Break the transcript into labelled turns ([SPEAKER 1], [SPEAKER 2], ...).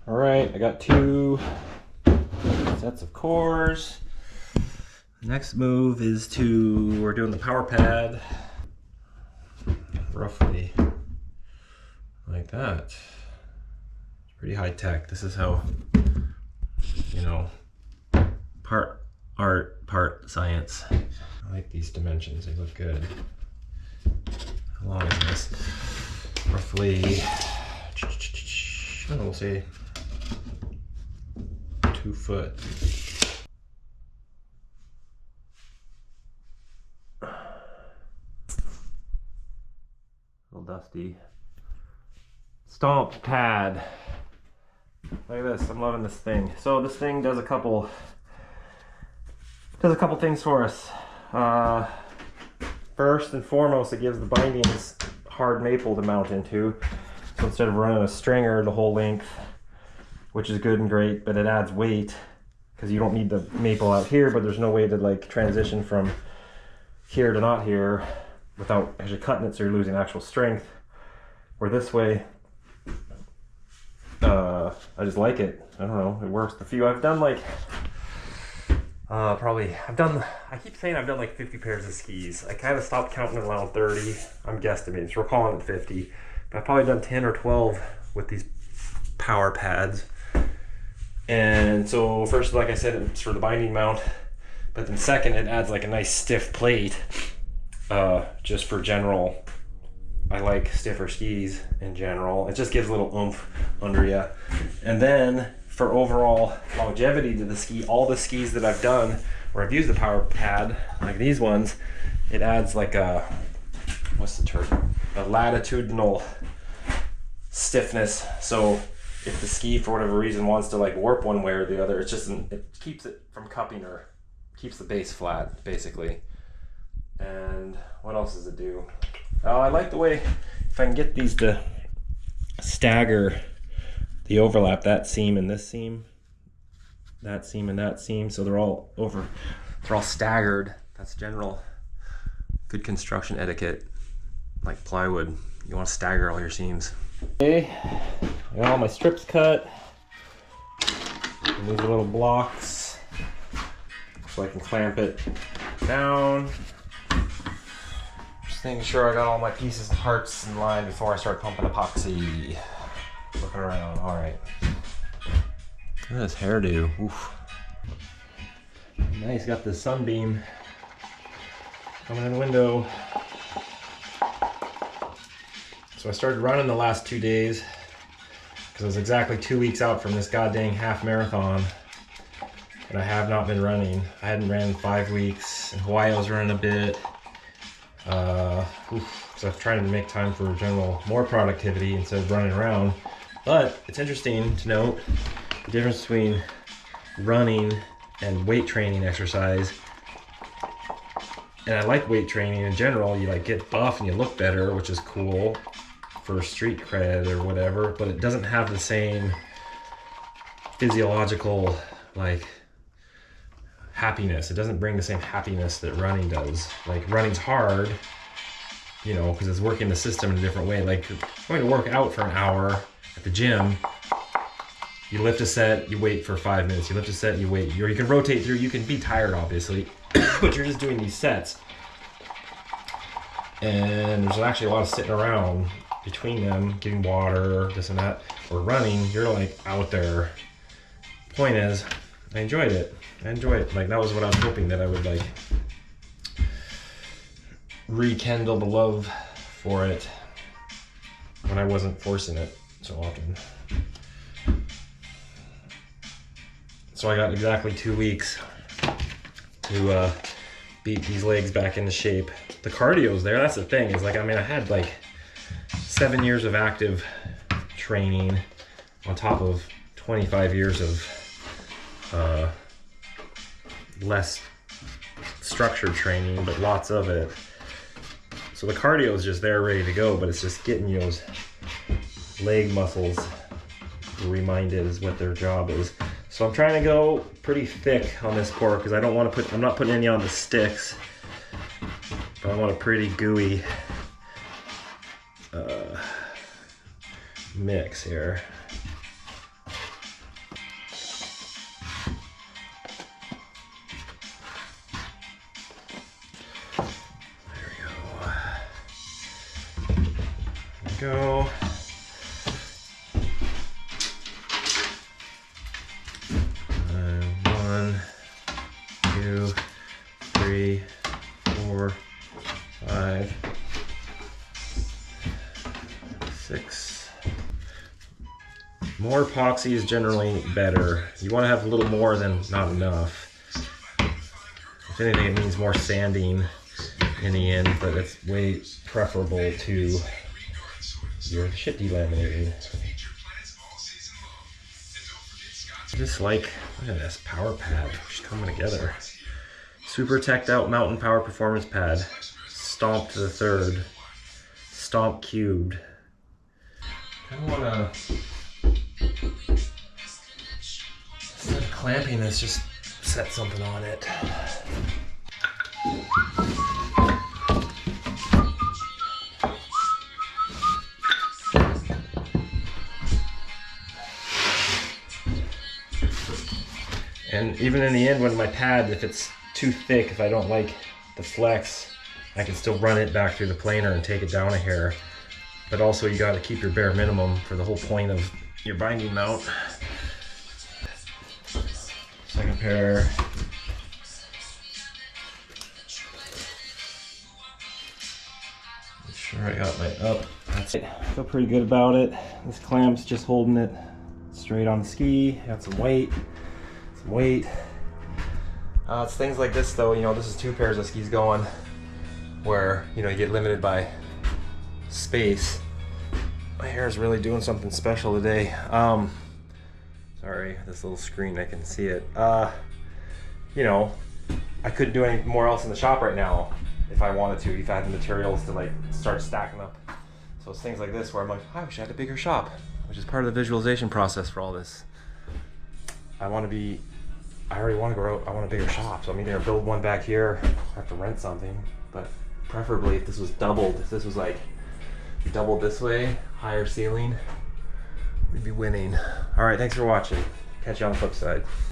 [SPEAKER 1] All right, I got 2 sets of cores. Next move is we're doing the power pad. Roughly like that. It's pretty high tech. This is how, you know, part art, part science. I like these dimensions, they look good. How long is this? Roughly, I don't know, we'll say 2 foot. A little dusty. Stomp pad. Look at this, I'm loving this thing. So this thing does a couple things for us. First and foremost, it gives the bindings hard maple to mount into. So instead of running a stringer the whole length, which is good and great, but it adds weight because you don't need the maple out here, but there's no way to like transition from here to not here without actually cutting it, so you're losing actual strength. Where this way, I just like it. I don't know, it works. The few I've done, like I keep saying I've done like 50 pairs of skis. I kind of stopped counting around 30. I'm guesstimating, so we're calling it 50. But I've probably done 10 or 12 with these power pads. And so first, like I said, it's for the binding mount. But then second, it adds like a nice stiff plate, just for general. I like stiffer skis in general. It just gives a little oomph under you. And then for overall longevity to the ski, all the skis that I've done where I've used the power pad, like these ones, it adds like a, what's the term? A latitudinal stiffness. So if the ski for whatever reason wants to like warp one way or the other, it's just, it keeps it from cupping or keeps the base flat basically. And what else does it do? I like the way, if I can get these to stagger the overlap, that seam and this seam, that seam and that seam, so they're all staggered. That's general good construction etiquette, like plywood. You want to stagger all your seams. Okay, I got all my strips cut. And these are little blocks, so I can clamp it down. Just making sure I got all my pieces and parts in line before I start pumping epoxy. Looking around, all right. Look at this hairdo. Oof. Nice, got the sunbeam coming in the window. So I started running the last 2 days because I was exactly 2 weeks out from this goddamn half marathon, and I have not been running. I hadn't ran in 5 weeks. In Hawaii I was running a bit. So I'm trying to make time for general more productivity instead of running around. But it's interesting to note the difference between running and weight training exercise. And I like weight training in general. You like get buff and you look better, which is cool for street cred or whatever, but it doesn't have the same physiological like happiness. It doesn't bring the same happiness that running does. Like running's hard, you know, because it's working the system in a different way. Like going to work out for an hour at the gym, you lift a set, you wait for 5 minutes, you lift a set, you wait, or you can rotate through. You can be tired obviously, but you're just doing these sets, and there's actually a lot of sitting around between them, getting water, this and that. Or running, you're like out there. Point is, I enjoyed it. Like that was what I was hoping, that I would like rekindle the love for it when I wasn't forcing it so often. So I got exactly 2 weeks to beat these legs back into shape. The cardio's there, that's the thing, is like, I mean, I had like 7 years of active training on top of 25 years of less structured training, but lots of it. So the cardio is just there ready to go, but it's just getting those leg muscles reminded is what their job is. So I'm trying to go pretty thick on this core because I don't want to I'm not putting any on the sticks, but I want a pretty gooey mix here. Go. One, two, three, 4, 5, 6. More epoxy is generally better. You want to have a little more than not enough. If anything, it means more sanding in the end, but it's way preferable to your shit delaminating. Just like, look at this power pad just coming together. Super teched out mountain power performance pad. Stomp to the third. Stomp cubed. Kind of wanna, instead of clamping this, just set something on it. And even in the end, when my pad, if it's too thick, if I don't like the flex, I can still run it back through the planer and take it down a hair. But also you gotta keep your bare minimum for the whole point of your binding mount. Second pair. Make sure I got my up. That's it. I feel pretty good about it. This clamp's just holding it straight on the ski. Got some weight. It's things like this though, you know, this is 2 pairs of skis going where, you know, you get limited by space. My hair is really doing something special today. Sorry, this little screen, I can see it. You know, I couldn't do any more else in the shop right now if I wanted to, if I had the materials to like start stacking up. So it's things like this where I'm like, I wish I had a bigger shop, which is part of the visualization process for all this. I already want to grow, I want a bigger shop, so I'm either gonna build one back here, or have to rent something, but preferably if this was doubled, if this was like doubled this way, higher ceiling, we'd be winning. All right, thanks for watching. Catch you on the flip side.